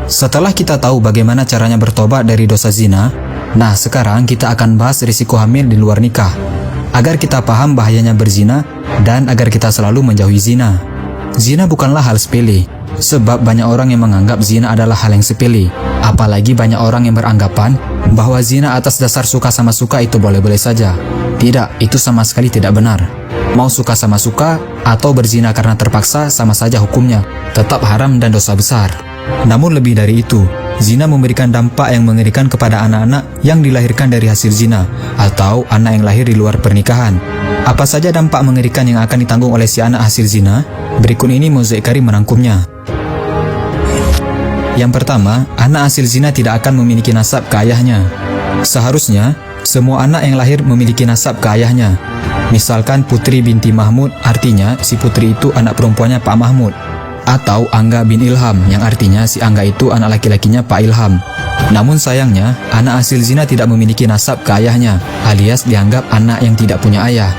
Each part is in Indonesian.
Setelah kita tahu bagaimana caranya bertobat dari dosa zina, nah sekarang kita akan bahas risiko hamil di luar nikah, agar kita paham bahayanya berzina dan agar kita selalu menjauhi zina. Zina bukanlah hal sepele, sebab banyak orang yang menganggap zina adalah hal yang sepele. Apalagi banyak orang yang beranggapan bahwa zina atas dasar suka sama suka itu boleh-boleh saja. Tidak, itu sama sekali tidak benar. Mau suka sama suka atau berzina karena terpaksa sama saja hukumnya, tetap haram dan dosa besar. Namun lebih dari itu, zina memberikan dampak yang mengerikan kepada anak-anak yang dilahirkan dari hasil zina atau anak yang lahir di luar pernikahan. Apa saja dampak mengerikan yang akan ditanggung oleh si anak hasil zina? Berikut ini Mozaik Karim merangkumnya. Yang pertama, anak hasil zina tidak akan memiliki nasab ke ayahnya. Seharusnya, semua anak yang lahir memiliki nasab ke ayahnya. Misalkan Putri binti Mahmud, artinya si Putri itu anak perempuannya Pak Mahmud. Atau Angga bin Ilham, yang artinya si Angga itu anak laki-lakinya Pak Ilham. Namun sayangnya, anak hasil zina tidak memiliki nasab ke ayahnya, alias dianggap anak yang tidak punya ayah.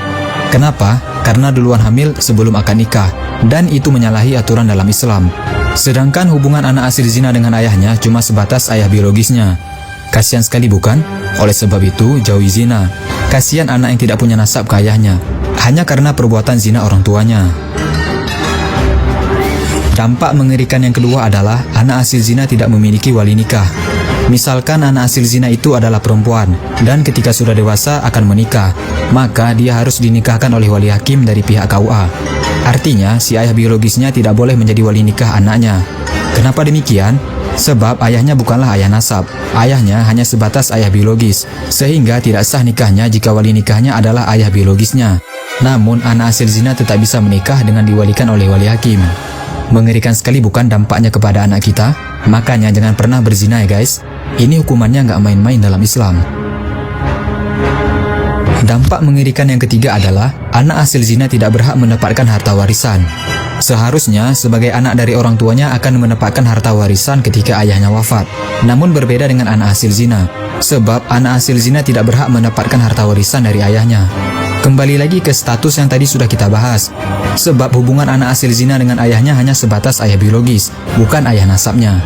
Kenapa? Karena duluan hamil sebelum akan nikah, dan itu menyalahi aturan dalam Islam. Sedangkan hubungan anak hasil zina dengan ayahnya cuma sebatas ayah biologisnya. Kasihan sekali bukan? Oleh sebab itu, jauhi zina. Kasihan anak yang tidak punya nasab ke ayahnya, hanya karena perbuatan zina orang tuanya. Dampak mengerikan yang kedua adalah anak hasil zina tidak memiliki wali nikah. Misalkan anak hasil zina itu adalah perempuan, dan ketika sudah dewasa akan menikah, maka dia harus dinikahkan oleh wali hakim dari pihak KUA. Artinya, si ayah biologisnya tidak boleh menjadi wali nikah anaknya. Kenapa demikian? Sebab ayahnya bukanlah ayah nasab, ayahnya hanya sebatas ayah biologis, sehingga tidak sah nikahnya jika wali nikahnya adalah ayah biologisnya. Namun, anak hasil zina tetap bisa menikah dengan diwalikan oleh wali hakim. Mengerikan sekali bukan dampaknya kepada anak kita? Makanya jangan pernah berzina ya guys. Ini hukumannya nggak main-main dalam Islam. Dampak mengerikan yang ketiga adalah anak hasil zina tidak berhak mendapatkan harta warisan. Seharusnya sebagai anak dari orang tuanya akan mendapatkan harta warisan ketika ayahnya wafat. Namun berbeda dengan anak hasil zina, sebab anak hasil zina tidak berhak mendapatkan harta warisan dari ayahnya. Kembali lagi ke status yang tadi sudah kita bahas, sebab hubungan anak hasil zina dengan ayahnya hanya sebatas ayah biologis, bukan ayah nasabnya.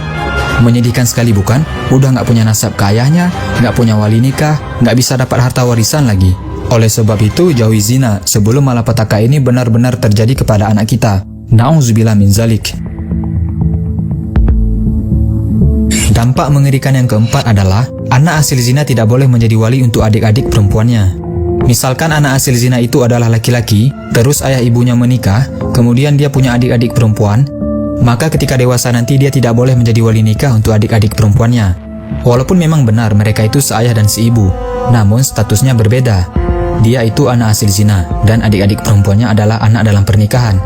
Menyedihkan sekali bukan? Udah nggak punya nasab ke ayahnya, nggak punya wali nikah, nggak bisa dapat harta warisan lagi. Oleh sebab itu, jauhi zina sebelum malapetaka ini benar-benar terjadi kepada anak kita. Na'udzubillah min zalik. Dampak mengerikan yang keempat adalah anak hasil zina tidak boleh menjadi wali untuk adik-adik perempuannya. Misalkan anak hasil zina itu adalah laki-laki, terus ayah ibunya menikah, kemudian dia punya adik-adik perempuan, maka ketika dewasa nanti dia tidak boleh menjadi wali nikah untuk adik-adik perempuannya. Walaupun memang benar mereka itu seayah dan seibu, namun statusnya berbeda. Dia itu anak hasil zina, dan adik-adik perempuannya adalah anak dalam pernikahan.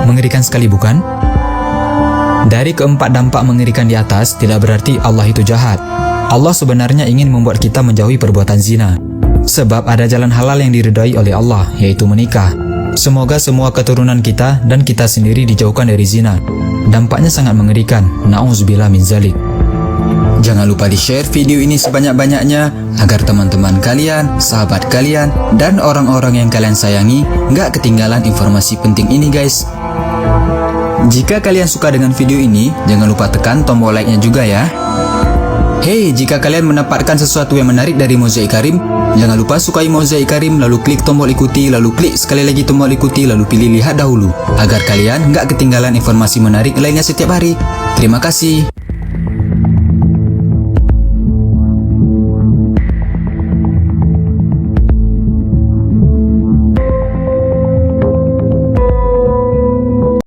Mengerikan sekali bukan? Dari keempat dampak mengerikan di atas, tidak berarti Allah itu jahat. Allah sebenarnya ingin membuat kita menjauhi perbuatan zina. Sebab ada jalan halal yang diridhai oleh Allah, yaitu menikah. Semoga semua keturunan kita dan kita sendiri dijauhkan dari zina. Dampaknya sangat mengerikan. Na'udzubillah min zalik. Jangan lupa di-share video ini sebanyak-banyaknya agar teman-teman kalian, sahabat kalian, dan orang-orang yang kalian sayangi nggak ketinggalan informasi penting ini guys. Jika kalian suka dengan video ini, jangan lupa tekan tombol like-nya juga ya. Hey, jika kalian mendapatkan sesuatu yang menarik dari Mozaik Karim, jangan lupa sukai Mozaik Karim, lalu klik tombol ikuti, lalu klik sekali lagi tombol ikuti, lalu pilih lihat dahulu, agar kalian nggak ketinggalan informasi menarik lainnya setiap hari. Terima kasih.